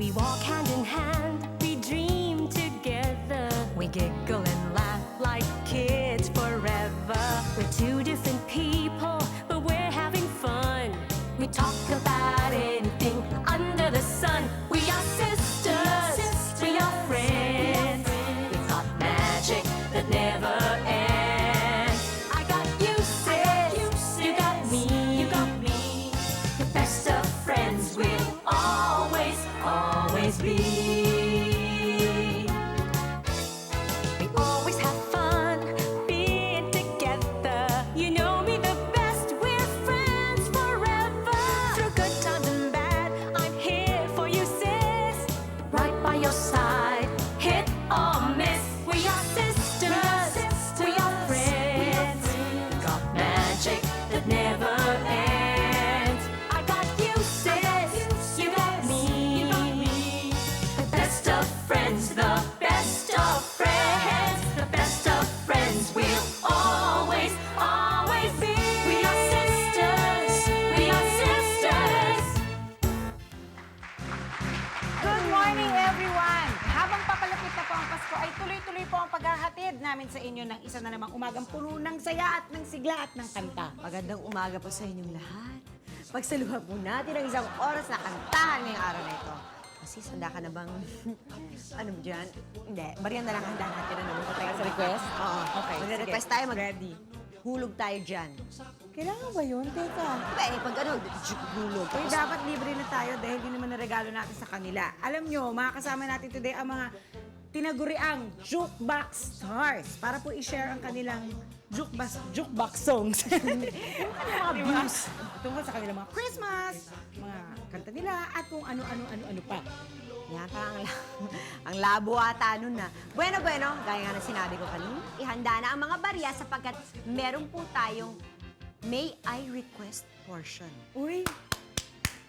We walk hand in hand, we dream together. We giggle and laugh like kids forever. We're two different people, but we're having fun. We talk about anything under the sun. We are sisters, we are friends. We've got magic that never ends. I got you, sis, you got me, the best of friends we'll always, always be. We always have fun being together. You know me the best, we're friends forever. Through good times and bad, I'm here for you, sis. Right by your side, hit or miss. We are sisters, we are friends. Got magic that never ends. I got you, sis, you got me. The best of friends, the best of friends, the best of friends we'll always, always be. We are sisters, we are sisters. Good morning, everyone! Habang papalapit na po ang Pasko, ay tuloy-tuloy po ang paghahatid namin sa inyo ng isa na namang umagang puno ng saya at ng sigla at ng kanta. Magandang umaga po sa inyong lahat. Pagsaluhan po natin ang isang oras na kantahan ngayong araw na ito. Kasi handa ka na bang... ano mo dyan? Hindi, bariyan na lang handa natin. Ano mo tayo sa request? Oo. Okay, Magre-request sige. tayo, Ready. hulog tayo dyan. Kailangan ba yun? Teka. Diba pag ano, hulog. Uy, dapat libre na tayo dahil yun naman ang regalo natin sa kanila. Alam nyo, makakasama natin today ang mga tinaguriang jukebox stars para po i-share ang kanilang jukebox songs. Ano mga views tungkol sa kanilang mga Christmas, mga kanta nila, at kung ano pa. Yan, parang ang labo ata nun na. Bueno, gaya nga na sinabi ko kanina, ihanda na ang mga barya sapagkat meron po tayong May I Request portion. Uy,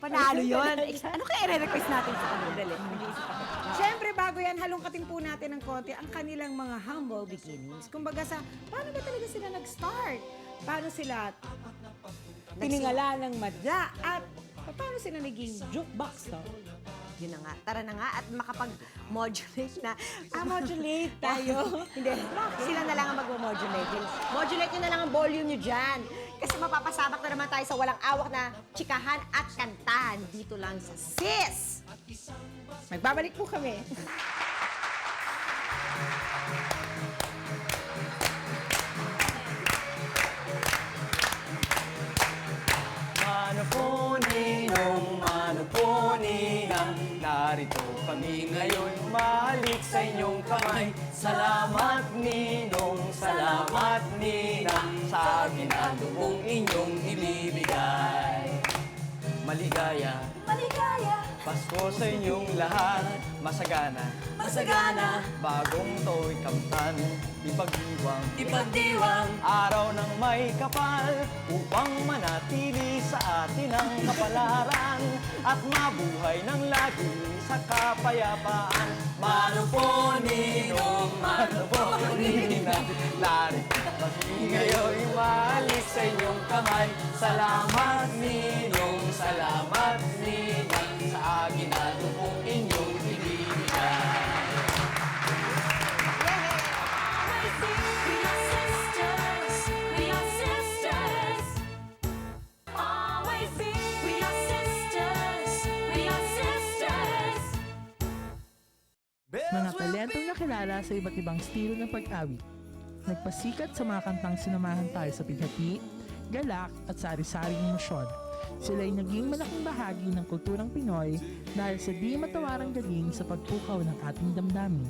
Panalo Ay, yun. talaga. Ano kaya i-request natin sa kanila? dali. Nag-iisip ako. Siyempre, bago yan, halongkatin po natin ng konti ang kanilang mga humble beginnings. Kumbaga sa, paano ba talaga sila nag-start? Paano sila tiningala ng madla? At paano sila naging jukebox star? Yun na nga. Tara na nga at makapag-modulate na. Modulate tayo. Hindi. Sila na lang ang mag-modulate. Modulate nyo na lang ang volume nyo dyan. Kasi mapapasabak na naman tayo sa walang awak na chikahan at kantahan dito lang sa Sis! Magbabalik po kami. Mano po ninang, narito kami ngayon, mahalik sa inyong kamay. Salamat ninong, salamat ninang, sa ginagawang inyong ibibigay. Maligaya, Maligaya, Pasko sa inyong lahat, masagana, masagana, bagong to'y kamtan, ipagdiwang, ipagdiwang. araw ng may kapal upang manatili sa atin ang kapalaran at mabuhay ng lagi sa kapayapaan. Mano po ninong, mano po ninang, narito kami ngayon, maalis sa inyong kamay. Salamat ninong, salamat ninang, sa aginado pong inyong ibibigay. We are sisters, we are sisters. Always be. We are sisters, we are sisters. Mga talentong nakilala sa iba't ibang estilo ng pag-awit. Nagpasikat sa mga kantang sinamahan tayo sa pighati, galak at sari-saring emosyon. Sila ay naging malaking bahagi ng kulturang Pinoy dahil sa di matawarang galing sa pagpukaw ng ating damdamin.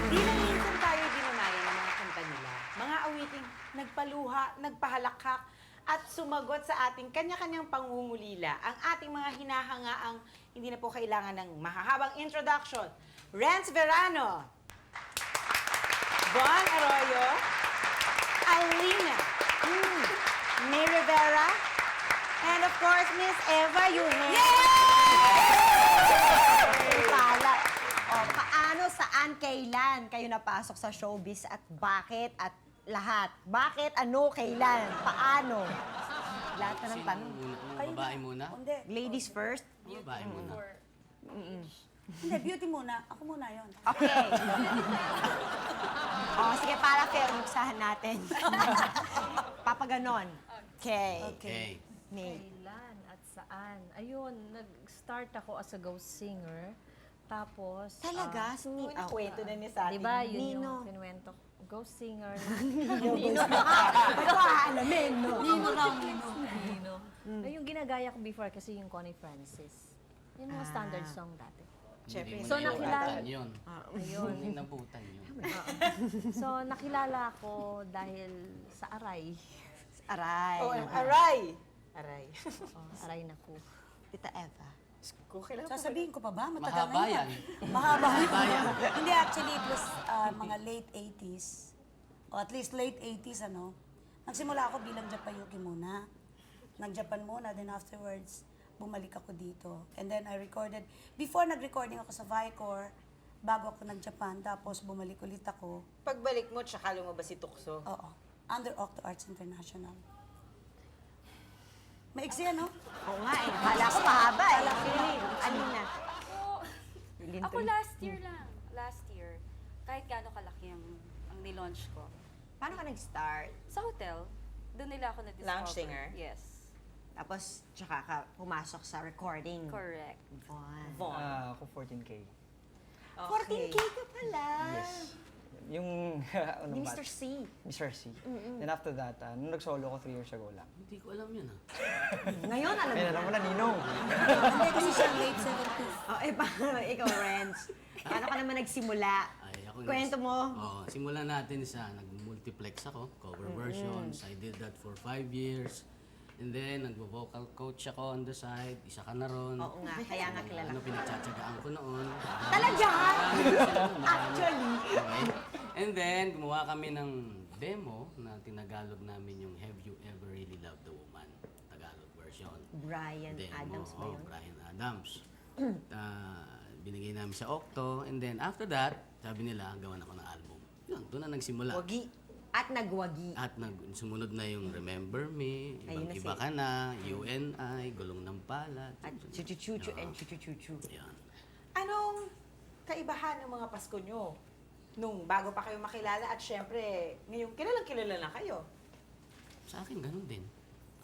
Di lang minsan tayo dinanayan ng mga kanta nila. Mga awiting nagpaluha, nagpahalakhak, at sumagot sa ating kanya-kanyang pangungulila. Ang ating mga hinahangaang hindi na po kailangan ng mahahabang introduction. Renz Verano, Bon Arroyo, Alina, May Rivera, and of course, Miss Eva Yuhe. Pala. O, paano, saan, kailan kayo napasok sa showbiz at bakit at lahat? Bakit, ano, kailan, paano? Lahat na ng Sino tanong. muna? Babae muna? Hindi. Ladies first? Babae muna. Hindi, beauty muna. Ako muna yon. Okay. Sige, para fair, buksahan natin. Papaganon. Okay. Okay. May. Kailan at saan? Ayun, nag-start ako as a ghost singer. Tapos... Talaga? Kwento na niya sa Di ba, yun Nino. yung kinuwento. Ghost singer. Ba't ko aalamin, no? Nino lang, Nino. Nino. Ay, yung ginagaya ko before kasi yung Connie Francis. Yung mga standard song dati. Siyempre. Hindi mo So, na nakilala- inabutan yun. Ayun. Hindi nabutan yun. So, nakilala ko dahil sa Aray. Aray. Aray! Aray. Aray na ko. Tita Eva. Sasabihin ko pa ba? Matagal Mahaba na yan. Mahaba. Mahaba yan. Hindi, actually, it was mga late 80s. O at least late 80s, ano. Nagsimula ako bilang Japayuki muna. Nag-Japan muna, then afterwards, bumalik ako dito. And then I recorded, before nag-recording ako sa Vicor, bago ako nag-Japan, tapos bumalik ulit ako. Pagbalik mo, tsaka lumabas si Tukso. Oo. Under Octo Arts International. Maiksi, ano? Oo nga eh. Akala ko mahaba eh. Alina. Ako last year lang. Last year. Kahit gaano kalaki ang nilaunch ko. Paano ka nag-start? Sa hotel, doon nila ako na-discover. Lounge singer? Yes. Tapos, tsaka ka pumasok sa recording. Correct. Von. Ako 14K. 14K ka pala. Yes. Yung, ano Ni ba? Mr. C. Mr. C. Then after that, nung nag-solo ko 3 years ago lang. Hindi ko alam yun, Ngayon, alam Ayun, mo. alam mo na, Ninong. Hindi kasi siya late 70s. Oh, paano ikaw, Renz? Paano ka naman nagsimula? Ay, ako Kwento mo. Simulan natin sa nag-multiplex ako, cover versions. I did that for 5 years. And then, nag-vocal coach ako on the side. Isa ka na ron. Oo nga, kaya nga kilala Ano, ko. pinagtsatsagaan ko noon. Talaga? Marami. Actually. Okay. And then, gumawa kami ng demo na tinagalog namin yung Have You Ever Really Loved a Woman? Tagalog version. Brian Demo, Adams ba yun? Brian Adams. Binigay namin sa Octo. And then, after that, sabi nila, gawan ako ng album. Yun, doon na nagsimula. Wagi. At nagwagi. At sumunod na yung Remember Me, Ayun na Ibang Iba si- Ka Na, UNI, Gulong ng Palad. At chuchu-chuchu and chuchu-chuchu. Yan. Anong kaibahan ng mga Pasko nyo? Nung bago pa kayo makilala at syempre, ngayon kilala na kayo. Sa akin, ganun din.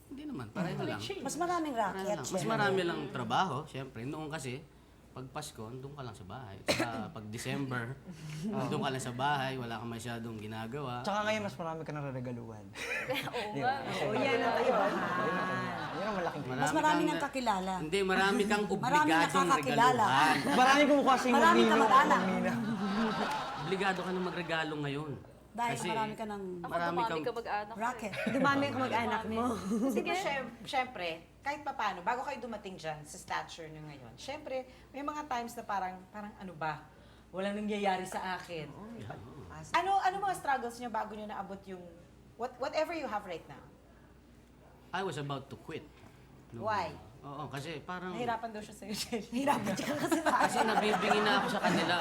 Hindi naman, pareho lang. Mas maraming Pareho racket. lang. Mas marami lang trabaho, syempre. Noon kasi, pag Pasko, doon ka lang sa bahay. Saka pag December, doon ka lang sa bahay, wala kang masyadong ginagawa. Tsaka ngayon, mas marami ka nang regaluhan. Oo nga. O yan ang kaibahan. Yun ang malaking thing. Mas marami nang kakilala. Hindi, marami kang Marami obligadong nakakakilala. regaluhan. Marami kumukuha sa Marami Nino. kamag-anak. Obligado ka na magregalo ngayon. Dahil Kasi marami ka ng Ako marami dumami kang- ka mag-anak. racket. Dumami ang mag-anak mo. Sige, syempre, kahit papano, bago kayo dumating dyan sa stature nyo ngayon, syempre, may mga times na parang ano ba, walang nangyayari sa akin. Ano mga struggles nyo bago nyo naabot yung, whatever you have right now? I was about to quit. Why? Oo, kasi parang... Nahirapan daw siya sa'yo, Jenny. Hirapan siya kasi Kasi nabibingi na ako sa kanila.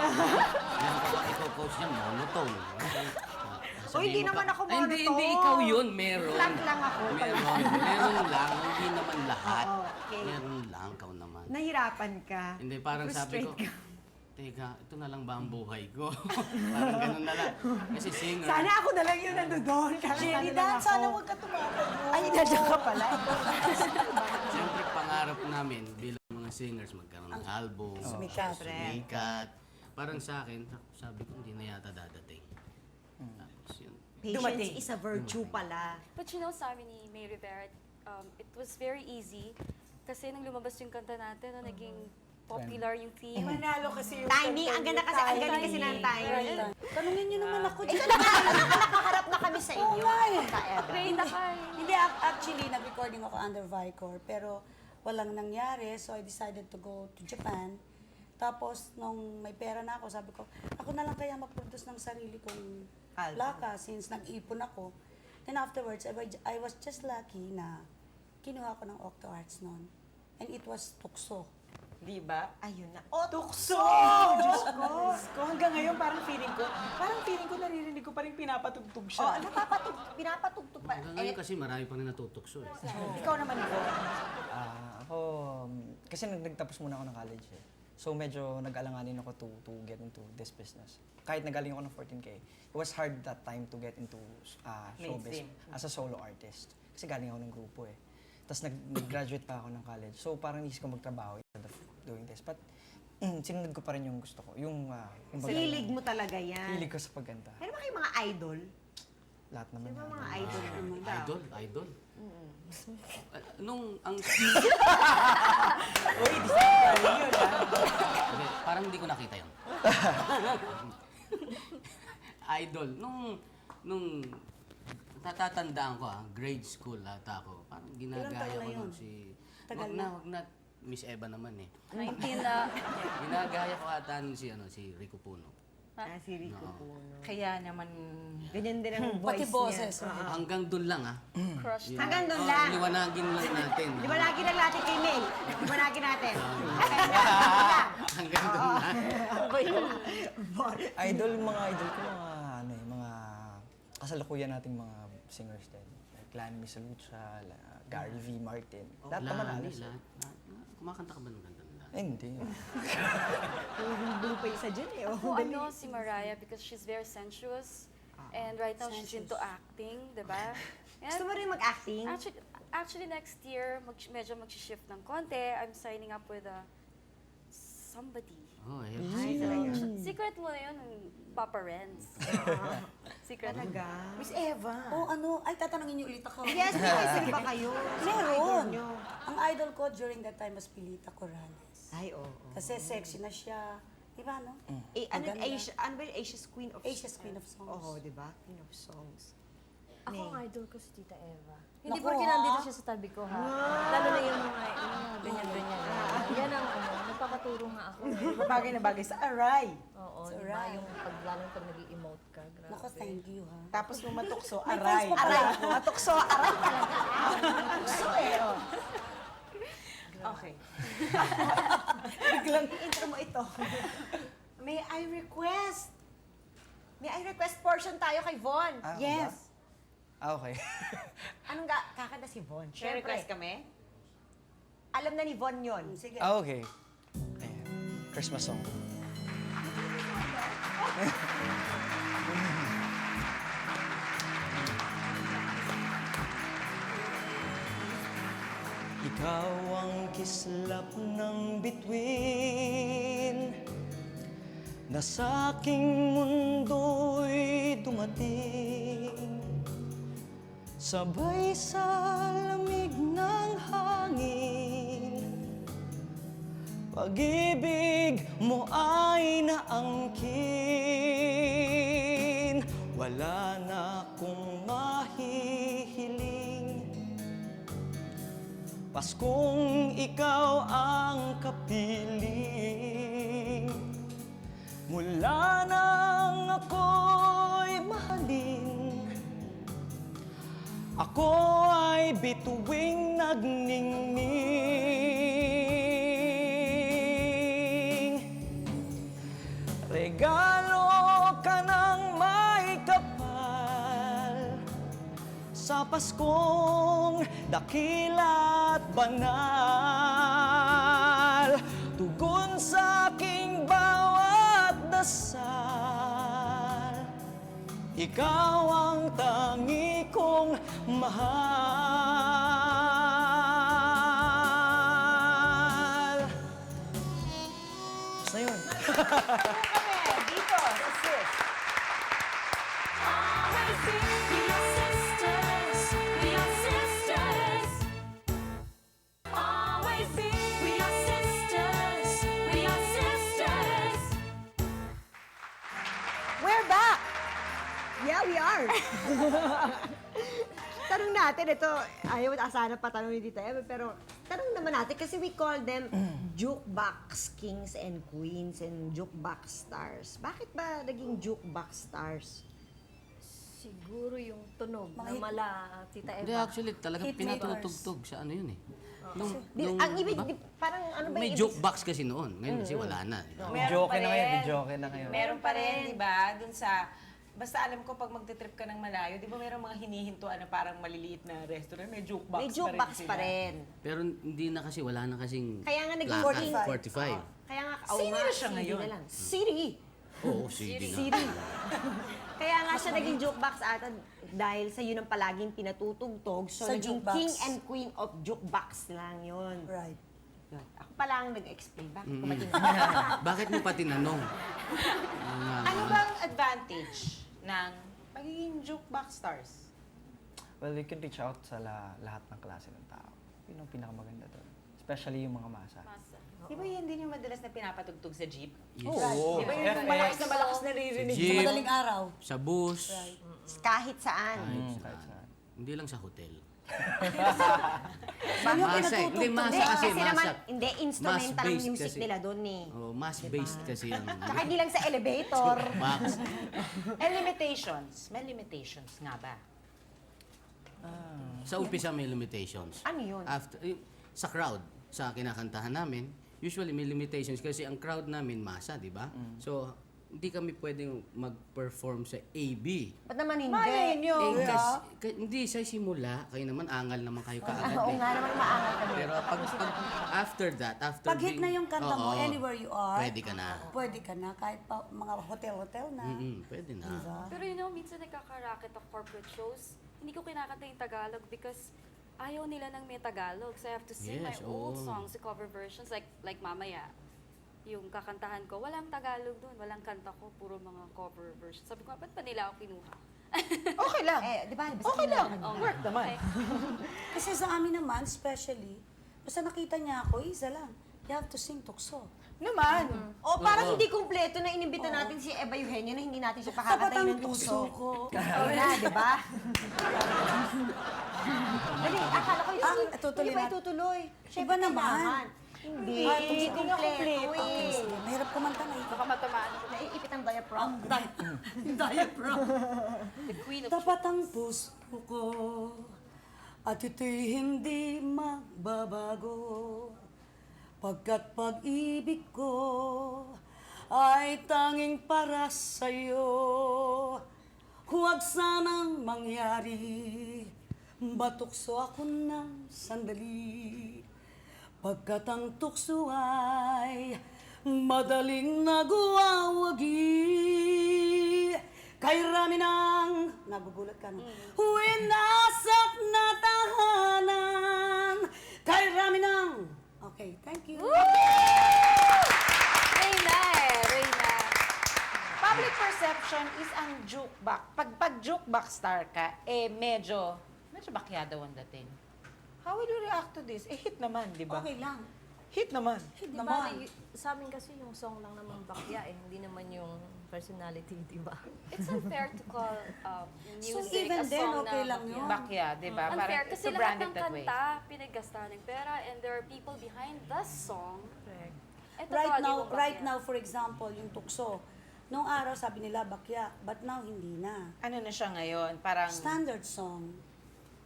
Yan ko ba ikaw coach niya, monotone. Uy, hindi naman ako monotone. Hindi ikaw yun, meron. Flat lang ako. Meron lang, hindi naman lahat. Oo, okay. Meron lang, ikaw naman. Nahirapan ka. Hindi, parang sabi ko, Frustrate ka. teka, ito na lang ba ang buhay ko? Parang ganun na lang. Kasi singer. Sana ako na lang yun nandoon. Jenny, Dan, sana huwag ka tumatag. Ay, nandiyan ka pala. Siyempre, pangarap namin bilang mga singers, magkaroon ng album. Sumikat. Sumikat. Parang sa akin, sabi ko, hindi na yata dadating. Tapos yun. Patience Dumating. is a virtue pala. But you know, sabi ni May Rivera, it was very easy. Kasi nung lumabas yung kanta natin, naging popular yung theme. Manalo kasi yung Timing, ang ganda kasi, ang galing kasi ng timing. Right. Tanungin niyo naman ako dyan. Nakaharap na kami sa inyo. Ray na kay. Hindi, actually, nag-recording ako under Vicor, pero walang nangyari, so I decided to go to Japan. Tapos, nung may pera na ako, sabi ko, ako na lang kaya mag-produce ng sarili kong plaka since nag-ipon ako. Then afterwards, I was just lucky na kinuha ko ng Octo Arts noon. And it was Tukso. Di ba? Ayun na. Oh, Tukso! Diyos ko, hanggang ngayon parang feeling ko naririnig ko pa rin pinapatugtog oh, siya. pinapatugtog pa. Hanggang ngayon kasi marami pa rin natutukso eh. Ikaw naman, Yvonne. Ako, kasi nagtapos muna ako ng college eh. So medyo nag-alanganin ako to get into this business. Kahit nagaling ako ng 14K, it was hard that time to get into showbiz Mainstream. as a solo artist. Kasi galing ako ng grupo eh. Tapos nag-graduate pa ako ng college. So parang isip ko magtrabaho instead of doing this. But sinunod ko pa rin yung gusto ko. Yung Hilig mo talaga yan. Hilig ko sa pagkanta. Meron ba kayong mga idol? Lahat naman. Di ba mga idol naman? Idol? Nung ang... Uy, disappointing yun, ha? Okay, parang hindi ko nakita yun. Idol. Nung natatandaan ko grade school ata ako. Parang Ilang ginagaya taon na ko yun? nun si... Tagal Wag na. Miss Eva naman eh. 19 na. Ginagaya ko ata nun si Rico Puno. Si Rico Oo. Puno. Kaya naman, Ganyan din ang Pati voice boses. niya. Hanggang dun lang Crush. Hanggang doon lang. Liwanagin lang natin. Liwanagin lang natin kay May. Liwanagin natin. Hanggang dun lang. Idol, mga idol ko, mga kasalukuyan nating mga singers din. Like Lan Misalucha, Gary V. Martin. Lahat naman alas. Lahat. Kumakanta ka ba ng ganda? Hindi. Hindi pa isa dyan eh. Ako si Mariah because she's very sensuous. And right now she's into acting, di ba? Gusto mo rin mag-acting? Actually next year, medyo mag-shift ng konti. I'm signing up with somebody. Oh, Secret mo na yun, Papa Renz. Secret. Talaga? Miss Eva. Ay, tatanungin niyo ulit ako. Yes, may idol ba kayo? Meron. Idol nyo. Ang idol ko during that time was Pilita Corrales. Ay, oo. Kasi sexy na siya. Di ba, no? Ano Maganda. ba yung Asia's Queen of Asia's Queen of Songs. Oo, di ba? Queen of Songs. Ako ang idol ko si Tita Eva. Hindi Naku, porke ha? nandito siya sa tabi ko, ha? Lalo na yung mga ganyan-ganyan. Yan ang nagpapaturo nga ako. Bagay na bagay sa aray. Oo, It's di ba? alright. Yung lalo pag nag-emote ka, grabe. Naku, thank you, ha? Tapos nung matukso, May aray. fans pa pala ako. Matukso, aray talaga. Matukso eh, oh. Okay. Biglang intro mo ito. May I request? May I request portion tayo kay Von? Ah, Yes. Okay. Anong kakanta si Von? May request kami? Alam na ni Von yun. Sige. Okay. Ayan. Christmas song. Ikaw ang kislap ng bituin na sa aking mundo'y dumating. Sabay sa lamig ng hangin, pag-ibig mo ay naangkin. Wala na akong mahihiling, Paskong ikaw ang kapiling. Mula nang ako'y mahalin, ako ay bituing nagningning. Regalo ka ng may kapal sa Paskong dakila't banal. Tugon sa aking bawat dasal, ikaw ang tangi kong mahal. Basta yun. Dito, sis. We are sisters. We are sisters. Always be. We are sisters. We are sisters. We're back! Yeah, we are. Tanong natin, ito, ayaw asahan pa tanong ni Tita Eva, pero tanong naman natin kasi we call them jukebox kings and queens and jukebox stars. Bakit ba naging jukebox stars? Siguro yung tunog Mga na mala, Tita Hindi, Eva. actually, talagang Hit pinatutugtog sa ano yun eh. Ang ibig, parang ano ba may yung jukebox kasi noon. Ngayon kasi wala na. Di ba? Videoke na ngayon, videoke na ngayon. Meron pa rin, di ba? Dun sa, basta alam ko pag magte-trip ka ng malayo, di ba meron mga hinihintuan na parang maliliit na restaurant, may jukebox, May jukebox sila. pa rin. Pero hindi na kasi, wala na kasing Kaya nga naging plaka, 45. 45. Kaya nga, Sino nga, na siya CD ngayon? na lang. CD! Oo, CD na. CD. Kaya nga siya naging jukebox ata dahil sa yun ang palaging pinatutugtog. So, Sa naging jukebox. king and queen of jukebox lang yun. Right. Yun. Ako pa lang nag-explain. Bakit ko matindi? Bakit mo pa tinanong? Ano bang advantage ng pagiging jukebox stars? Well, you can reach out sa lahat ng klase ng tao. Yun ang pinakamaganda doon. Especially yung mga masa. Di ba yan din yung madalas na pinapatugtog sa jeep? Yes. Oo. Di ba yung malakas na naririnig? Jeep. Sa madaling araw. Sa bus. Kahit saan. Kahit saan. Hindi lang sa hotel. Saan yung Masa eh. Hindi, pinatutugtog? masa Hindi, kasi, kasi naman, masa. hindi, instrumental ang Mass-based music kasi. nila doon eh. Oh, mass-based kasi yung Tsaka hindi lang sa elevator. box. And limitations. May limitations nga ba? Sa umpisa may limitations. Ano yun? After, sa crowd, sa kinakantahan namin, usually may limitations kasi ang crowd namin masa, di ba? So, hindi kami pwedeng mag-perform sa AB. Ba't naman hindi? Malay nyo. Hindi, sa simula, kayo naman, angal naman kayo kaagad Oo eh. nga naman, maangal kami. Pero pag after that, after Pag hit na yung kanta mo, Oo, anywhere you are, pwede ka na. pwede ka na. Kahit pa mga hotel-hotel na. Pwede na. Diba? Pero minsan nagkaka-racket of corporate shows, hindi ko kinakanta yung Tagalog because ayaw nila ng may Tagalog. So I have to sing my Yes, old oo. songs, the cover versions, like Mamaya. Yung kakantahan ko, walang Tagalog doon, walang kanta ko, puro mga cover versions. Sabi ko, ba't pa nila ako kinuha? Okay lang. Di ba? Basta Okay lang. kailangan- Work naman. Kasi sa amin naman, especially, basta nakita niya ako, isa lang. You have to sing tukso. Naman. O parang hindi kumpleto na inimbita natin si Eva Eugenio na hindi natin siya Tapat pakakatayin ang ng puso tuso. ko. Ayun na, di ba? Dali, akala ko yun. tutuloy Hindi ba natin. itutuloy? Iba naman. Hindi. Hindi nga kumpleto Okay, eh. sige. Mahirap kumanta na Baka matamaan. Naiipit ang diaphragm. diaphragm. The queen of Tapat ang puso ko at ito'y hindi magbabago. Pagkat pag-ibig ko ay tanging para sa'yo. Huwag sanang mangyari, matukso ako ng sandali. Pagkat ang tukso ay madaling naguwawagi. Kay rami ng, nagugulat ka na, winasak na tahanan. Kay rami ng, okay, thank you. Reyna Reyna. Public perception is ang jukebox. Pag jukebox star ka, medyo bakyado ang dating. How will you react to this? Hit naman, di ba? Okay lang. Hit naman. Hit Di naman. ba, sa amin kasi yung song lang naman bakya hindi naman yung personality, di ba? It's unfair to call music even a then, song okay na lang yun. Bakya, di ba? Unfair Parang kasi to lahat brand ng it that way. kanta, pinaggastahan ng pera and there are people behind the song. Correct. Eh, totoo, di mo Right bakya. now, for example, yung tukso. Nung araw, sabi nila, bakya. But now, hindi na. Ano na siya ngayon? Parang Standard song.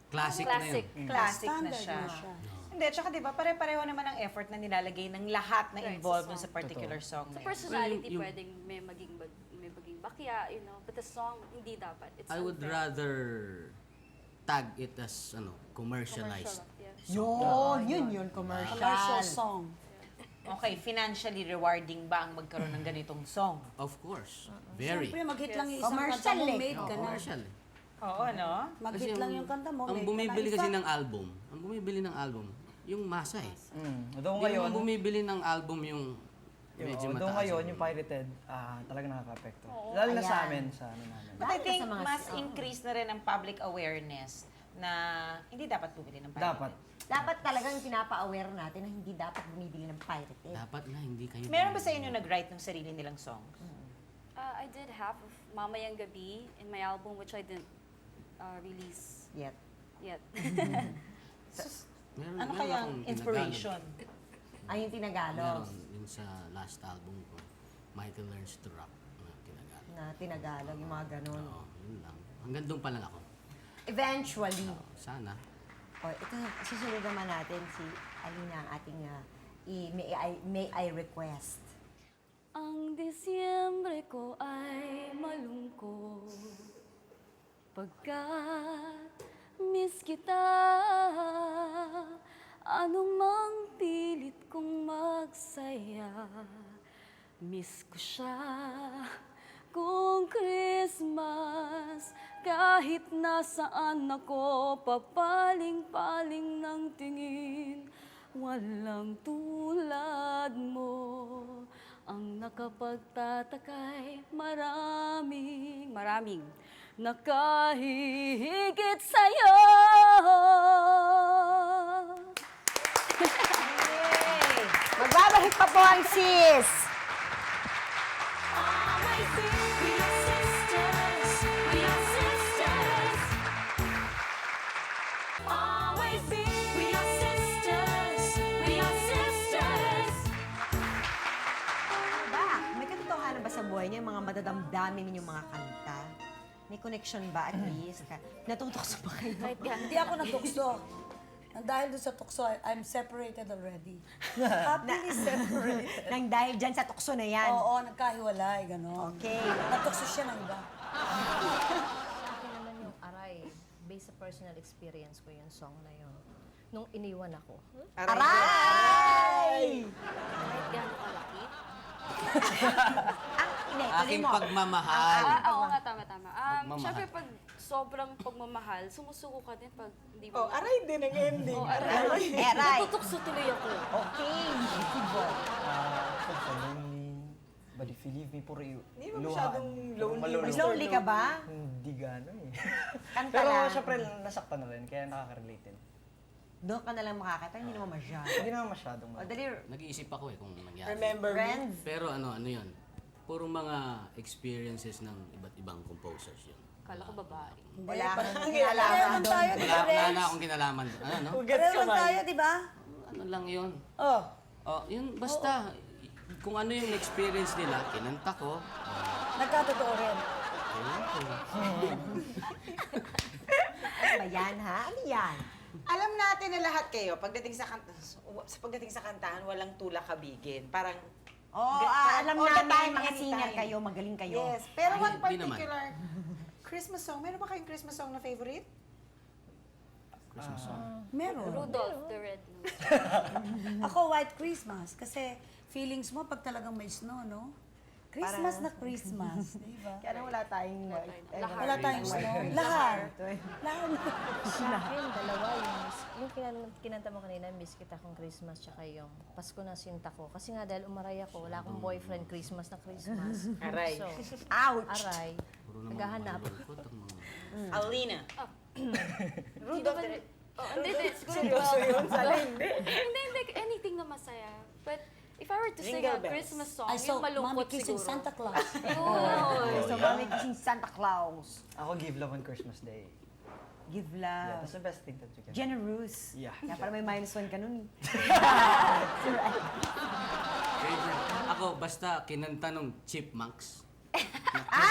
Classic, Classic. na yun. classic na Standard siya. na siya. Hindi, tsaka di ba, pare-pareho naman ang effort na nilalagay ng lahat na Right, involved sa dun sa song. particular song Sa na yun. personality, Yung- pwedeng may maging bakya, but the song, hindi dapat. It's I would unfair. rather tag it as commercialized. Commercial, yeah. Yun, commercial. Commercial song. Okay, financially rewarding ba ang magkaroon ng ganitong song? Of course. Very. Siyempre, mag-hit lang yung isang Commercial kanta mo, eh. made ka na. Commercial. Oo, no? Mag-hit lang yung kanta mo, ang made bumibili ka kasi na. ng album, yung masa eh. Although Hindi ngayon, naman bumibili ng album yung medyo although mataas. ngayon, yung pirated, talaga nakaka-apekto. Lalo na sa amin, sa ano namin. But I Lalo think sa mga- mas increase na rin ang public awareness na hindi dapat bumili ng pirated. Dapat. Dapat talagang pinapa-aware natin na hindi dapat bumibili ng pirated. Dapat na hindi kayo Meron ba sa bumibili. inyo nag-write ng sarili nilang song? I did half of Mamayang Gabi in my album, which I didn't release Yet. yet. Meron, Ano meron kaya akong inspiration? Ay, yung Tinagalog. Tinagalog. Meron yun sa last album ko, Michael Learns to Rock na Tinagalog. Na Tinagalog, yung mga ganun. Oo, yun lang. Hanggang doon pa lang ako. Eventually. Sana. O, ito, susunod naman natin si Alina, ang ating may I request. Ang Disyembre ko ay malungkot pagkat miss kita. Anumang pilit kong magsaya, miss ko siya. Kung Christmas, kahit nasaan ako, papaling-paling ng tingin, walang tulad mo. Ang nakapagtatakay, maraming nakahihigit sa'yo. Yay! Magbabalik pa po ang sis! Always be, we are sisters. We are sisters. Always be, we are sisters. We are sisters. Ba, may katotohanan ba sa buhay niyo yung mga madadamdamin ninyong mga kanta? May connection ba at least? Natutokso ba kayo? Kahit Hindi ako natukso. Dahil doon sa tukso, I'm separated already. Happily separated. Nang dahil dyan sa tukso na yan. Oo, nagkahiwalay, gano'n. Okay. Natukso siya ng iba. Sa akin naman yung Aray, based sa personal experience ko yung song na yun. Nung iniwan ako. Aray! kahit gano'ng kalaki. Hindi, tuloy Aking mo. pagmamahal. Oo nga, tama. Pagmamahal. Siyempre, pag sobrang pagmamahal, sumusuko ka din pag hindi mo. Aray din ang ending. Aray. Natutukso tuloy ako. Okay. Football. So lonely. But if you leave me, puro Hindi mo masyadong lonely. Lonely ka ba? Hindi gano'n eh. Kanta Pero lang. syempre, nasaktan na rin, kaya nakaka-relate din. Doon ka na lang makakita, hindi naman masyado. Hindi naman masyadong O, dali, Nag-iisip ako kung nangyari. Remember me? friends. Pero ano yun? Puro mga experiences ng iba't ibang composers yun. Kala ko babae. Wala kang Pareho kinalaman lang doon. tayo, di ba, Wala Renz? na akong kinalaman. Ano, no? Pareho lang tayo, di ba? Ano lang yun? Oh. Oh, yun, basta. Kung ano yung experience nila, kinanta ko. Nagkatotoo rin. Ayun ko. Ano ba yan, ha? Ano yan? Alam natin na lahat kayo, pagdating sa kantahan, walang tulak kabigin. Parang, Oo, alam all the natin, time, mga singer anytime. kayo, magaling kayo. yes. Pero one Hindi naman. particular Christmas song, meron ba kayong Christmas song na favorite? Christmas song. Meron. Rudolph the Red-Nosed. Ako, White Christmas. Kasi feelings mo pag talagang may snow, no? Christmas na Christmas, di ba? Kaya wala tayong Wala tayong snow. Lahat. Lahat. Sa akin, dalawa yung kinanta mo kanina, miss kita kong Christmas, tsaka yung Pasko na sinta ko. Kasi nga dahil umaray ako, wala akong boyfriend Christmas na Christmas. Aray. So, Ouch! aray. Puro naman Naghahanap. malulungkot ang mga... Alina. Rudolph the Red... Oh, hindi. Siguro Seryoso yun? Sana hindi. Hindi. Anything na masaya. But if I were to sing Jingle a bells. Christmas song, I saw yung malungkot Mommy kissing siguro. Santa Claus. Yun. So, mami kising Santa Claus. Ako, give love on Christmas Day. Give Yeah, love. that's the best thing that you can do. Generous. Yeah. Kaya parang may -1 ka nun. Favorite. Ako, basta kinanta nung Chipmunks.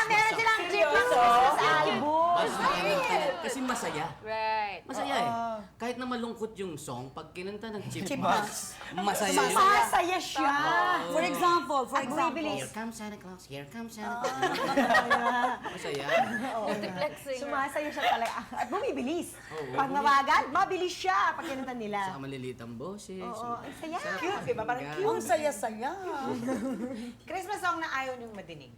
Meron silang chipmunks Christmas album! Basta kinanta. Kasi masaya. Right. Masaya eh. Kahit na malungkot yung song, pag kinanta ng Chipmunks, masaya yun. Masaya siya! For example, Here comes Santa Claus, here comes Santa Claus. Masaya. Multiplexing. Sumasaya siya talaga. At bumibilis. Oo, Pag nawagan, mabilis siya pag kinanta nila. Saka maliliit ang boses. Oo, ang saya. Cute, di ba? Parang cute. Ang saya-saya. Christmas song na ayaw niyong madinig.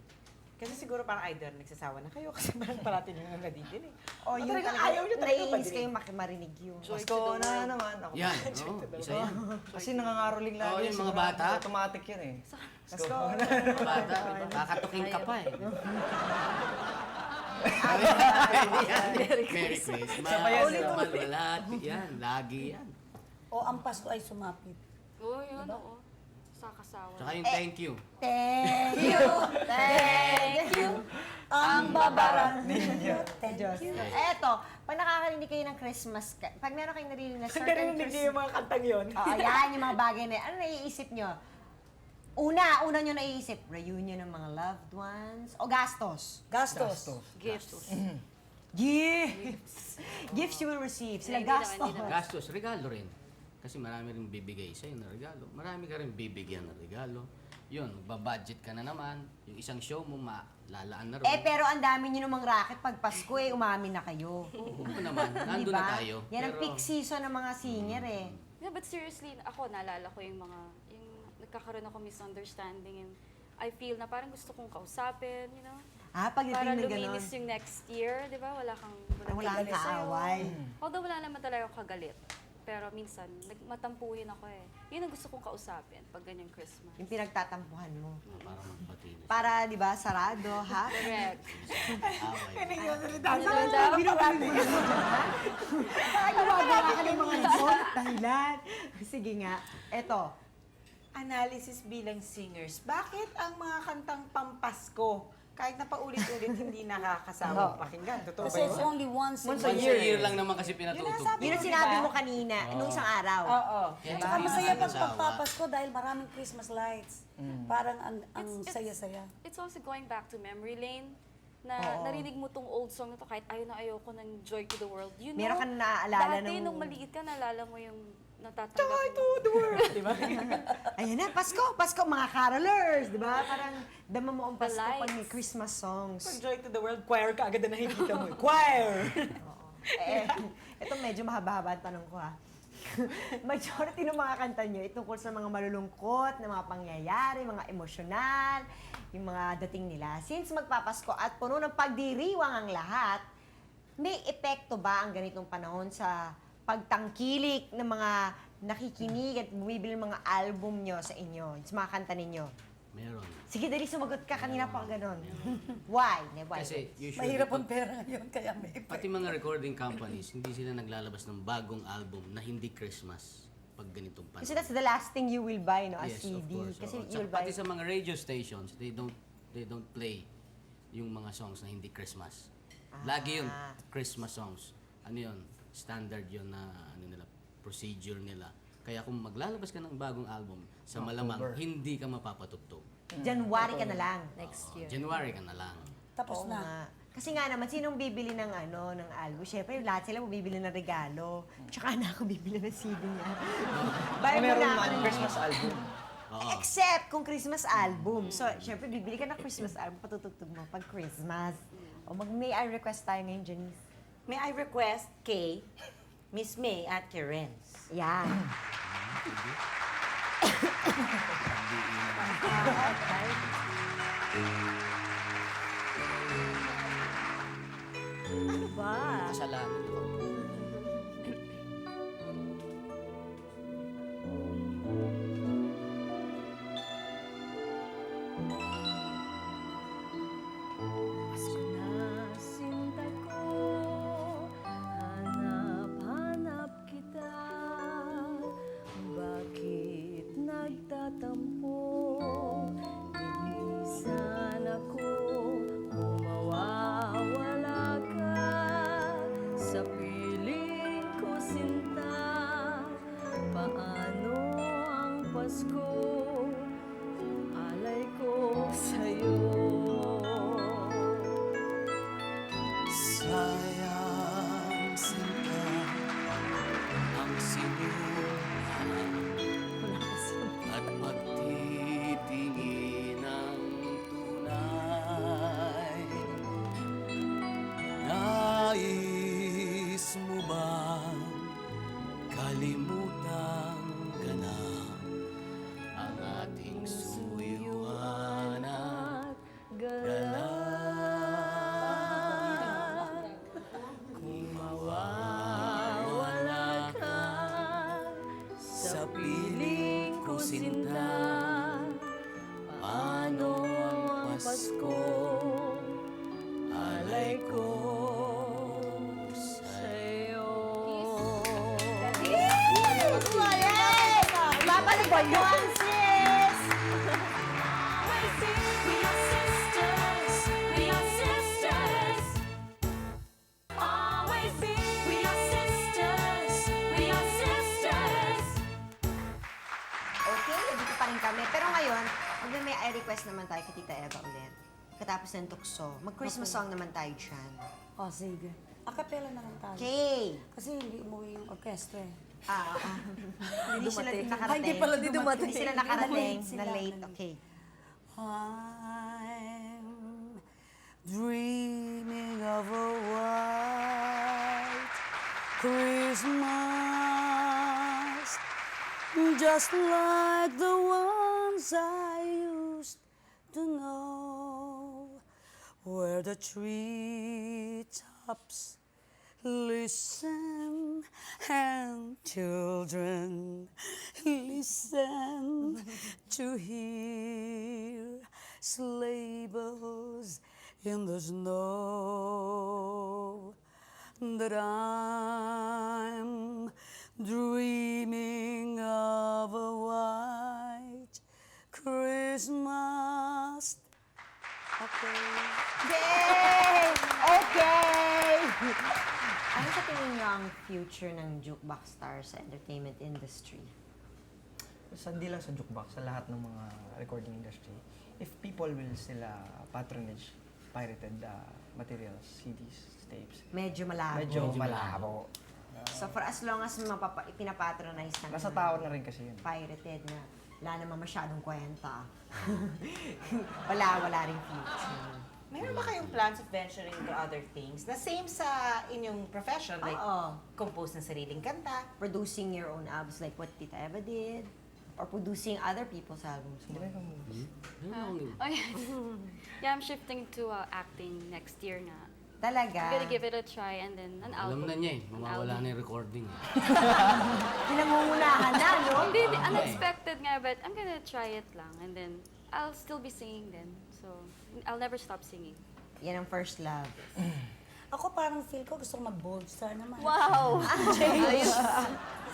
Kasi siguro parang either nagsasawa na kayo kasi parang parating yung nadidinig. O, yun talagang talaga. ayaw niyo talaga Naiinis marinig. kayong marinig yun. Pasko na naman. Ako. Yan, oo, isa yan. Kasi nangangaroling lagi. Oo, yung mga sigurado. bata. Automatic yun eh. Pasko. Mga bata, kakatuking ka pa eh. Merry Christmas. Sabayan sila. Wala, yan, lagi yan. O ang Pasko ay sumapit. Oo, yun, oo. Sa kasawa. Tsaka yung thank you. Thank you! Thank you! Ang babarat ninyo. Thank you. Eto, pag nakakarinig kayo ng Christmas, pag meron kayong narinig na certain Narinig niyo yung mga kantang yun. Oo, yan, yung mga bagay na, ano naiisip nyo? Una nyo naiisip, reunion ng mga loved ones, o gastos? Gastos. Gifts. Gifts! Gifts you will receive. Sila Hindi naman, gastos. hindi naman. Gastos, regalo rin. Kasi marami rin bibigay sa'yo na regalo. Marami ka rin bibigyan na regalo. Yun, magbabudget ka na naman. Yung isang show mo, malalaan na rin. Pero ang dami nyo namang racket pag Pasko umamin na kayo. Oo naman, nandun Diba? na tayo. Yan ang Pero- peak season ng mga singer eh. Yeah, but seriously, ako naalala ko yung nagkakaroon ako misunderstanding and I feel na parang gusto kong kausapin, you know? Para Pagdating ng gano'n. luminis yung next year, di ba? Wala kang Wala kang kagalit sa'yo. kaaway. Although wala naman talaga ako kagalit. Pero minsan, matampuhin ako eh. Yun ang gusto kong kausapin pag ganyang Christmas. Yung pinagtatampuhan mo. Para magbati na siya. Para, di ba, sarado, ha? Correct. Away. Gumagawa ka ng mga ipon at dahilan. Sige nga, eto. Analysis bilang singers. Bakit ang mga kantang pampasko, kahit na paulit-ulit, hindi nakakasawang pakinggan? Totoo ba Kasi it's yun? only once a Once a year lang naman kasi pinatutok. Yun ang sinabi mo kanina, nung isang araw. Oo. Kaya Tsaka hindi masaya pag nakakasawa. pagpapasko dahil maraming Christmas lights. Parang ang saya-saya. It's also going back to memory lane na narinig mo tong old song na to kahit ayaw na ayaw ko ng Joy to the World. You know, Meron ka na naaalala dati nung- nung maliit ka, naalala mo yung natatanggap Joy To the world, di ba? Ayan na, Pasko, mga carolers, di ba? Parang dama mo ang The Pasko pag may lights. Christmas songs. Pag Joy to the World, choir ka agad na nakikita mo. Choir! Ito medyo mahaba-haba ang tanong ko ha. Majority ng mga kanta nyo, itungkol sa mga malulungkot, na mga pangyayari, mga emosyonal, yung mga dating nila. Since magpapasko at puno ng pagdiriwang ang lahat, may epekto ba ang ganitong panahon sa pagtangkilik ng mga nakikinig at bumibili ng mga album nyo sa inyo, sa mga kanta ninyo? Meron. Sige, dali, sumagot ka. Kanina pa ka ganon. Why? Why? Kasi usually, Mahirap ang pera ngayon, kaya may pati mga recording companies, hindi sila naglalabas ng bagong album na hindi Christmas pag ganitong panahon. Kasi that's the last thing you will buy, no? A Yes, CD. of course. Kasi oo. you will buy... Pati sa mga radio stations, they don't play yung mga songs na hindi Christmas. Lagi yun, Christmas songs. Ano yun? Standard yun na procedure nila. Kaya kung maglalabas ka ng bagong album, sa malamang, hindi ka mapapatugtog. January ka na lang. Next year. January ka na lang. tapos Oo na. nga. Kasi nga naman, sinong bibili ng ng album? Siyempre, lahat sila bibili ng regalo. Tsaka na ako bibili ng CD niya. Buy mo Meron na ako man ng Christmas album. Oo. Except kung Christmas album. So, syempre, bibili ka ng Christmas album, patutugtog mo pag Christmas. O may I request tayo ngayon, Janice? May I request kay Miss May at kay Renz? Yan. Ano ba? Kasalanan ko. Pasko na sinta ko, hanap-hanap kita. Bakit nagtatampo? Inisan ako, kung mawawala ka. Sa piling ko sinta, paano ang Pasko? Alay ko sa'yo. Sayang sinta ang sinulan at pagtitingin ng tunay. Nais mo bang kalimutan ka na ang ating suyuan at galak? Kung mawawala ka sa piling ko sinta, paano ang Pasko? Alay ko sa'yo. Babalik ba yun, sis? We are sisters. We are sisters. Always be. We are sisters. We are sisters. Okay, dito pa rin kami. Pero ngayon, may I request naman tayo kay Tita Eva ulit. Katapos ng tukso, mag-Christmas song naman tayo dyan. O, sige. Acapella na lang tayo. Okay. Kasi hindi umuwi yung orkestra eh. Hindi sila nakarating. Ay, hindi pala di dumating. Hindi sila nakarating Late na sila. late. Okay. I'm dreaming of a white Christmas, just like the ones I used to know, where the treetops listen and children listen to hear sleigh bells in the snow. That I'm dreaming of a white Christmas. Okay. Yay! Okay! Ano sa tingin niyo ang future ng Jukebox Stars sa entertainment industry? So, hindi lang sa jukebox, sa lahat ng mga recording industry. If people will still patronage pirated materials, CDs, tapes, Medyo malabo. medyo malabo. So for as long as pinapatronize ng Nasa tao na rin kasi yun. pirated na wala naman masyadong kwenta. wala rin future. Meron ba kayong plans of venturing to other things? Na same sa inyong profession, like Oo. compose ng sariling kanta. Producing your own albums like what Tita Eva did. Or producing other people's albums. Ano yung- Oh, yeah. Yeah, I'm shifting to acting next year nga. Talaga. I'm gonna give it a try and then an Alam album. na niya eh, An mawawala album. na yung recording. Pinangungunahan na, no? Hindi, unexpected nga, but I'm gonna try it lang. And then, I'll still be singing then. So, I'll never stop singing. Yan ang first love. Ako parang feel ko gusto ko mag-bold star naman. Wow!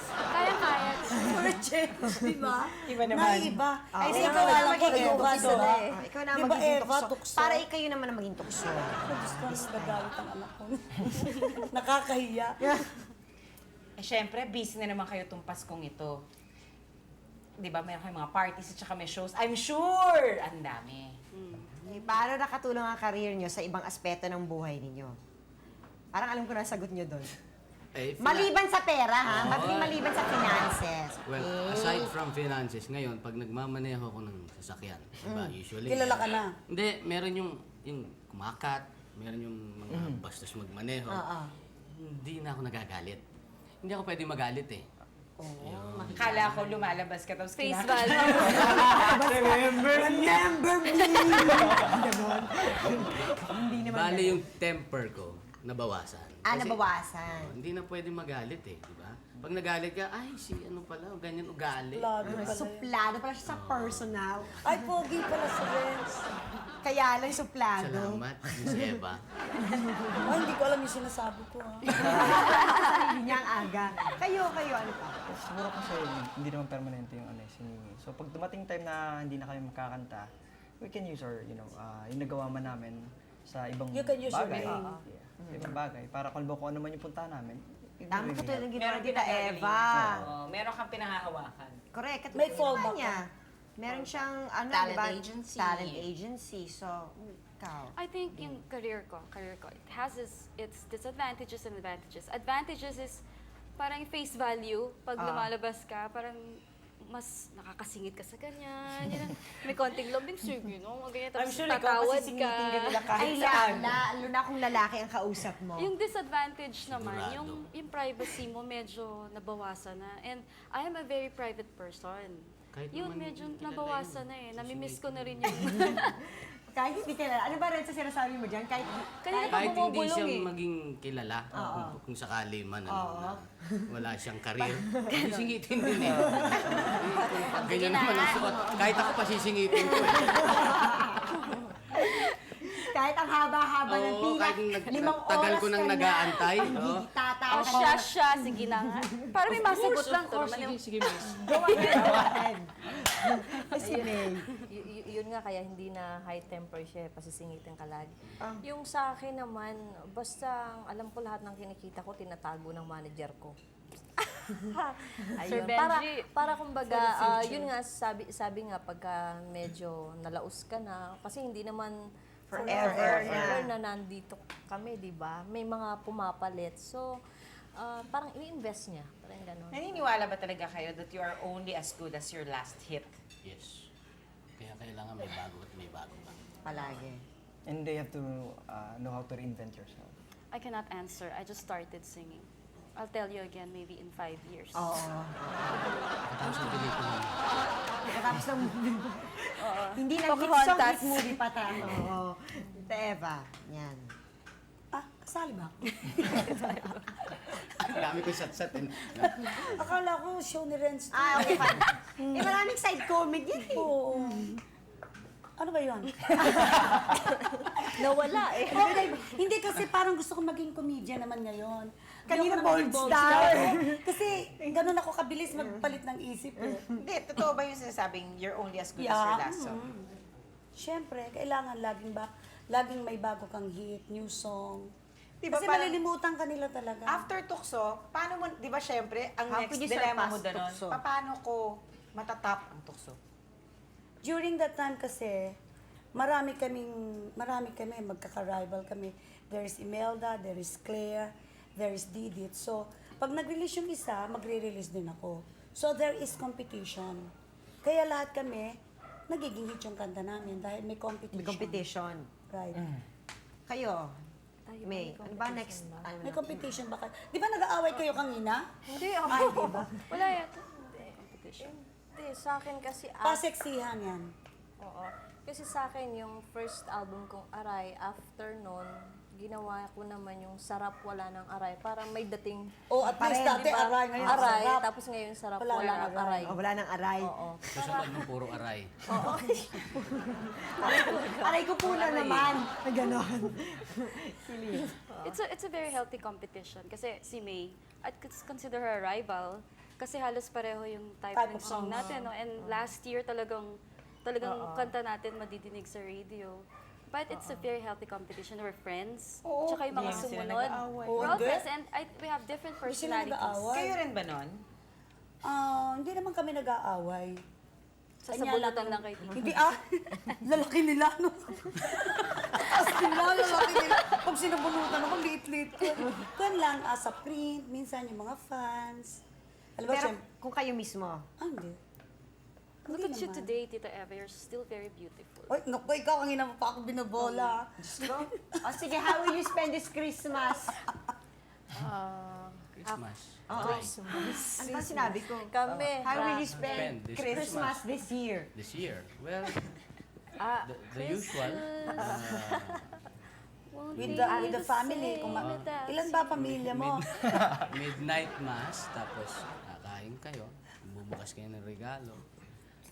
Kaya-kaya. For a change, di ba? Iba naman. Naiba. Ay, Ikaw ikaw na alam ko, magiging Eva, tukso. di ba? Ikaw na Di ba, magiging Eva, tukso. tukso? Para kayo naman ang maging tukso. Gusto ko nagagalit ang anak ko. Nakakahiya. Eh, syempre, busy na naman kayo itong Paskong ito. Di ba, meron kayong mga parties at saka may shows. I'm sure! Ang dami. Eh, paano nakatulong ang career nyo sa ibang aspeto ng buhay ninyo? Parang alam ko na sagot nyo doon. Eh, Maliban sa pera, ha? Maliban sa finances. Well, Okay? aside from finances, ngayon, pag nagmamaneho ko ng sasakyan, diba, usually... Kilala ka na. Hindi, meron yung kumakat, meron yung mga bastos magmaneho. Hindi na ako nagagalit. Hindi ako pwede magalit eh. Kala ko lumalabas ka tapos Face kinaka- value. Bale yung temper ko, nabawasan. Nabawasan. Hindi na pwede magalit eh, di ba? Pag nagalit ka, ay, si ano pala, ganyan ugali. Lado pala yun. Suplado pala siya sa personal. Ay, pogi pala si Renz. Kaya lang suplado. Salamat, Miss Eva. Ay, hindi ko alam yung sinasabi ko, ha? Sarili niya ang aga. Kayo, ano pa? Siguro kasi hindi naman permanente yung singing. So pag dumating time na hindi na kami makakanta, we can use our, yung nagawa man namin sa ibang You can use your bagay. brain. Sa ibang bagay. Para kung ano man yung punta namin. Tama ko tulad ng ginawa Meron ni Tita pinagagalingan. Eva. Oo, meron kang pinahahawakan. Correct. Katulad May ng fallback ginawa niya. Meron siyang, Talent diba? agency. Talent agency. So, ikaw. I think yung career ko, it has its disadvantages and advantages. Advantages is parang face value. Pag lumalabas ka, parang mas nakakasingit ka sa ganyan. Yan ang- may konting lambing, sige, no? Ganyan, I'm tapos sure ikaw tatawad kasi singitin ka nila kahit Ay, saan. lalo na kung lalaki ang kausap mo. Yung disadvantage naman, Sigurado. yung privacy mo medyo nabawasan na. And I am a very private person. Kahit Yun, naman medyo kilala nabawasan yun. na eh. Namimiss ko na rin yung... Kahit hindi kilala. Ano ba rin sa sinasabi mo dyan? Kahit Kanina pa Kahit hindi bumubulong siya eh. maging kilala, kung sakali man, na wala siyang karir, sisingitin din eh. Pag ganyan naman ang suot, kahit ako pa sisingitin ko eh. kahit ang haba-haba ng Oo, pila, kahit 5 oras tagal ko nang ka na. nag-aantay, Ang no? tatawa Oh, ka na. siya, sige na nga. Para may masagot lang to. naman yung- Sige, miss. Go ahead. Si May. Yun nga, kaya hindi na high temper siya, pasisingitin ka lagi. Yung sa akin naman, basta alam ko lahat ng kinikita ko, tinatago ng manager ko. Sir Ayun. Para, Benji, para kumbaga, yun nga, sabi nga, pagka medyo nalaos ka na, kasi hindi naman Forever na nandito kami, di ba? May mga pumapalit. So, parang ini-invest niya. Parang gano'n. Naniniwala ba talaga kayo that you are only as good as your last hit? Yes. Kaya kailangan may bago at may bago pa. Palagi. And they have to know how to reinvent yourself. I cannot answer. I just started singing. I'll tell you again maybe in 5 years. Oo. Tapos ang pelikula. Katapos ng hindi na hit Pocahontas. song, hit movie pa tayo. Oo. Tita Eva, yan. Ah, kasali ba ako? Ang dami ko sat-sat. Akala ko show ni Renz. to. Okay, fine. Maraming side comment yan eh. Oo. Ano ba yun? Nawala eh. Okay, hindi kasi parang gusto ko maging comedian naman ngayon. Kanina Ayoko na maging bold star. Kasi ganun ako kabilis magpalit ng isip eh. Hindi, totoo ba yung sinasabing you're only as good as Yeah. your last song? Siyempre, kailangan laging may bago kang hit, new song. Diba, Kasi parang- malilimutan ka nila talaga. After tukso, paano mo, di ba syempre, ang How next could you dilemma mo surpass doon, tukso? paano ko matatap ang tukso? During that time kasi, marami kami, magkaka-rival kami. There is Imelda, there is Claire, there is Didit. So, pag nag-release yung isa, magre-release din ako. So, there is competition. Kaya lahat kami, nagiging hit yung kanta namin dahil may competition. May competition. Right. Kayo, Tayo, May, ano ba next? May competition ba kayo? Di ba nag-aaway kayo kanina? Hindi Ay, ako. di ba? Wala yata. Competition. Hindi, sa akin kasi... Paseksihan yan. Oo. Kasi sa akin, yung first album kong Aray, after nun, ginawa ko naman yung Sarap Wala ng Aray. Parang may dating... O at least dati Diba? aray, ngayon Aray, sarap. tapos ngayon Sarap Wala Wala, ng ng Aray. Oh, wala nang aray. Oo. Susunod ng puro aray. Aray ko po na naman. Ganon. It's a very healthy competition kasi si May, I'd consider her a rival kasi halos pareho yung type Type ng of song song. natin. No? And last year talagang kanta natin madidinig sa radio. But it's a very healthy competition. We're friends. Tsaka yung mga Hindi naman sila sumunod. nag-aaway. We're all Hindi. friends and we have different Hindi sila personalities. nag-aaway. Kayo rin ba nun? Hindi naman kami nag-aaway. Sasabunutan lang kay Tito. Hindi lalaki nila, no? As nila, lalaki nila. Pag sinabunutan ako, liit-liit ko. Kung lang, sa print, minsan yung mga fans. Alam ba, Pero siyempre, kung kayo mismo, hindi. Look Hindi at you naman. today, Tita Eva. You're still very beautiful. Oy, naku, ikaw, ang ina mo pa ako binabola. sige, how will you spend this Christmas? Christmas. Oo. Aray. Ano ba sinabi ko? Kami. How will you Spend spend this Christmas this year? This year, well, Ah, the usual. With the family. Ilan ba pamilya mo? Midnight mass, tapos kakain kayo, bubukas kayo ng regalo.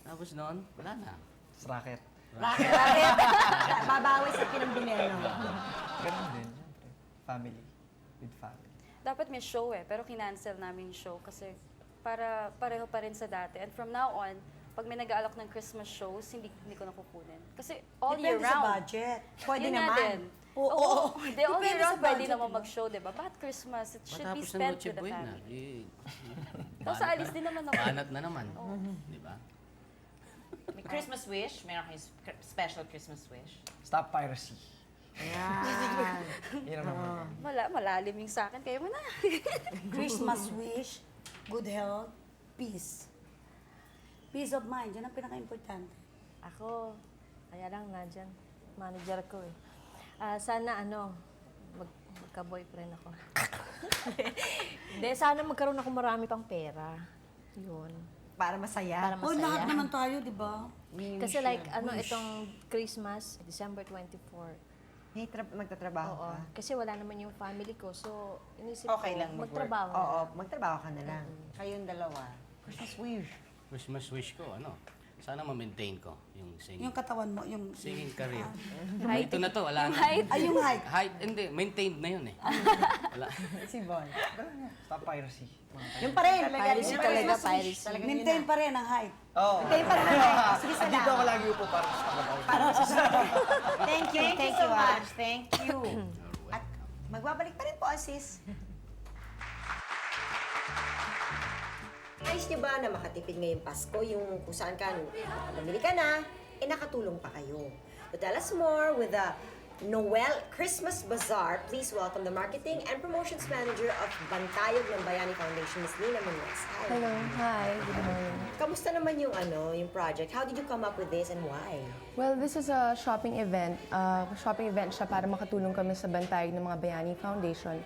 Tapos noon, wala na. It's racket. Racket. Babawi sa pinambinero. Ganun din, syempre. Family. With family. Dapat may show pero kinancel namin yung show kasi para pareho pa rin sa dati. And from now on, pag may nag-aalok ng Christmas shows, hindi ko na kukunin. Kasi all year Depende sa round. budget. Pwede Yun nga naman. din. Oo. Hindi, all year Depende sa round pwede budget, naman diba? mag-show, di ba? Bakit Christmas? It should be Matapos ng spent Noche with the Buena, family. Tapos sa alis din naman ako. Banat na naman. Di ba? May Christmas wish? Meron kayong special Christmas wish? Stop piracy. Ayan. Yun ang naman. Malalim yung sa akin. Kayo mo na. Christmas wish, good health, peace. Peace of mind, yan ang pinaka-importante. Ako, kaya lang nandyan, manager ko eh. Sana magka-boyfriend ako. Hindi, sana magkaroon ako marami pang pera. Yun. Para masaya. Para Oh, masaya. lahat naman tayo, di ba? Kasi like, itong Christmas, December 24. Hey, magtatrabaho Oo. ka? Kasi wala naman yung family ko. So, inisip Okay ko, lang mag-work. magtrabaho. Oo, magtrabaho ka na lang. Kayong dalawa. Christmas wish. Christmas wish ko, sana ma-maintain ko yung singing. Yung katawan mo, yung... Singing career. Ito na to, wala na. Ay, yung height. Height, hindi, maintained na yun eh. Wala. Si Bon. Stop piracy. Yung pa rin. Piracy talaga, piracy. Maintain pa rin ang height. Oo. Tayo pa rin. Sige, Dito salamat. ako lagi upo para sa kapatid. Thank you. Thank you so much. Thank you. At magbabalik pa rin po, Asis. Ayos niyo ba na makatipid ngayong Pasko yung kung saan ka, namili ka na, nakatulong pa kayo. To tell us more with the Noel Christmas Bazaar, please welcome the Marketing and Promotions Manager of Bantayog ng Bayani Foundation, Ms. Nina Munoz. Hi. Hello, hi, good morning. Kamusta naman yung yung project? How did you come up with this and why? Well, this is a shopping event. Shopping event siya para makatulong kami sa Bantayog ng mga Bayani Foundation.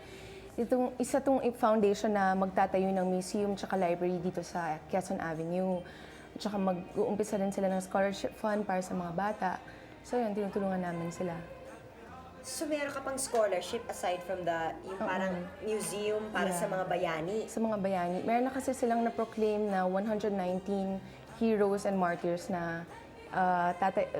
Isa tong foundation na magtatayo ng museum tsaka library dito sa Quezon Avenue. Tsaka mag-uumpisa rin sila ng scholarship fund para sa mga bata. So yun, tinutulungan namin sila. So meron ka pang scholarship aside from yung parang museum para sa mga bayani? Sa mga bayani. Meron na kasi silang na-proclaim na 119 heroes and martyrs na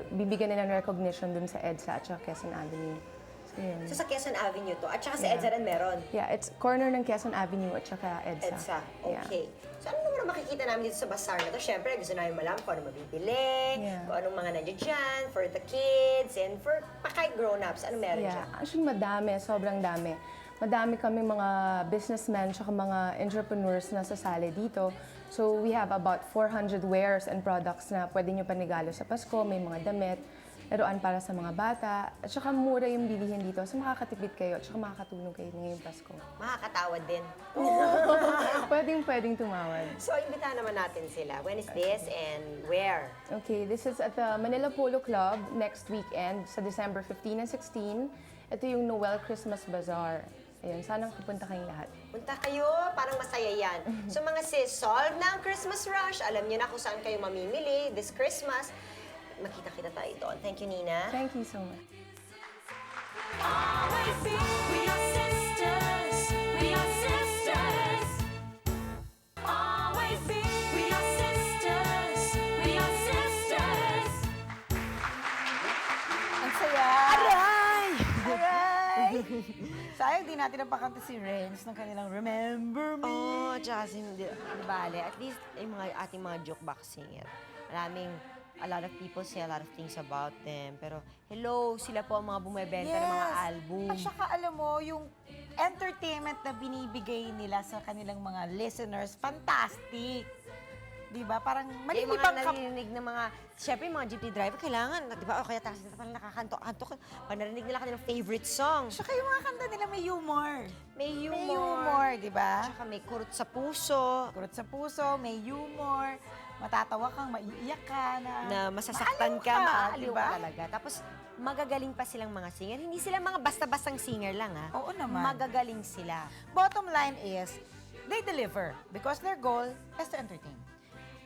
bibigyan nila ng recognition dun sa EDSA at saka Quezon Avenue. So, yun. So sa Quezon Avenue to, at saka sa EDSA rin meron? Yeah, it's corner ng Quezon Avenue at saka EDSA. EDSA, Yeah. okay. So ano naman ang makikita namin dito sa bazaar na to? Siyempre, gusto namin malaman kung ano mabibili, Yeah. kung anong mga nandiyan dyan, for the kids, and for kahit grown-ups, ano meron Yeah, dyan? actually madami, sobrang dami. Madami kami mga businessmen at mga entrepreneurs na sasali dito. So we have about 400 wares and products na pwede nyo panigalo sa Pasko. May mga damit, laruan para sa mga bata. At saka mura yung bilihin dito. So makakatipid kayo at saka makakatulong kayo ngayong Pasko. Makakatawad din. Pwedeng tumawad. So, imbitahan naman natin sila. When is this and where? Okay, this is at the Manila Polo Club next weekend sa December 15 and 16. Ito yung Noel Christmas Bazaar. Ayun, sanang pupunta kayong lahat. Punta kayo, parang masaya yan. So mga sis, solve na ang Christmas rush. Alam niyo na kung saan kayo mamimili this Christmas. Makita-kita tayo doon. Thank you, Nina. Thank you so much. Always be. We are sisters. We are sisters. Always be. We are sisters. We are sisters. Ang saya! Aray! Aray! Sayang di natin napakanta si Renz ng kanilang Remember Me. Oh, tsaka di bale, at least yung ating mga jukebox singer. A lot of people say a lot of things about them. Pero, hello, sila po ang mga bumibenta ng mga album. At saka alam mo, yung entertainment na binibigay nila sa kanilang mga listeners, fantastic. Diba? Parang Yung malibang mga narinig ng mga, syempre yung mga jeepney driver, kailangan, di ba? O kaya takas nila parang nakakanto-kanto. Pag narinig nila kanilang favorite song. Saka yung mga kanta nila may humor. May humor. May humor, di ba? Tsaka may kurot sa puso. Kurot sa puso, may humor. Matatawa kang, maiiyak ka Na masasaktan ka, maaliw diba? ka talaga. Tapos, magagaling pa silang mga singer. Hindi sila mga basta-bastang singer lang, ha? Oo naman. Magagaling sila. Bottom line is, they deliver because their goal is to entertain.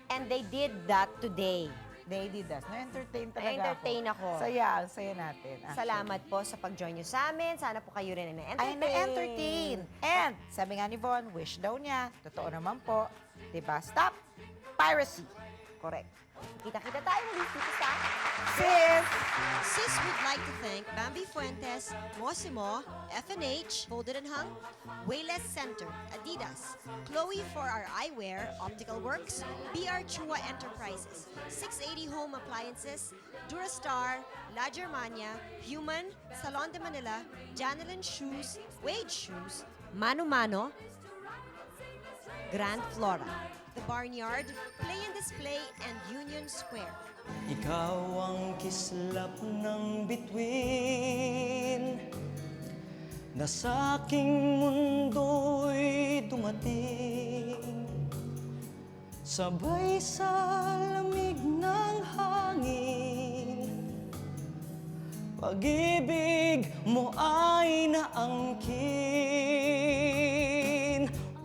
And they did that today. They did that. Na-entertain talaga Na-entertain ako. Saya, ang saya natin. actually. Salamat po sa pag-join nyo sa amin. Sana po kayo rin Ay, na-entertain. na-entertain. And, sabi nga ni Von, wish daw niya, totoo naman po, diba? Stop piracy. Correct. Kita-kita tayo ulit dito sa Sis! Sis would like to thank Bambi Fuentes, Mosimo, FNH, Folded and Hung, Wayless Center, Adidas, Chloe for our eyewear, Optical Works, BR Chua Enterprises, 680 Home Appliances, Durastar, La Germania, Human, Salon de Manila, Janelin Shoes, Wade Shoes, Mano Mano, Grand Flora, The Barnyard, Play and Display, and Union Square. Ikaw ang kislap ng bituin na sa aking mundo'y dumating. Sabay sa lamig ng hangin, pag-ibig mo ay naangkin.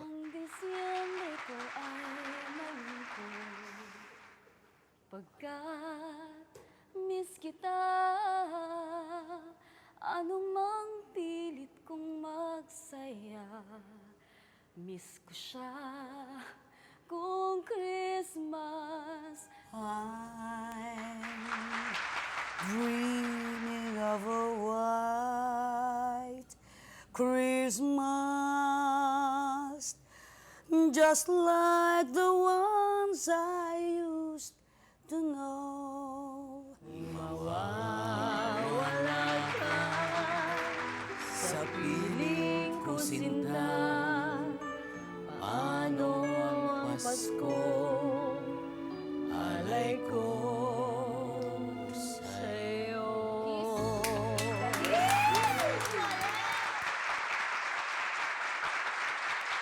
Ang Disyembre ko ay malungkot pagkat miss kita. Anumang pilit kong magsaya, miss ko siya kung Christmas. I'm dreaming of a white Christmas, just like the ones I used to know. Mawawala ka sa piling ko sinta. Paano ang Pasko? Alay ko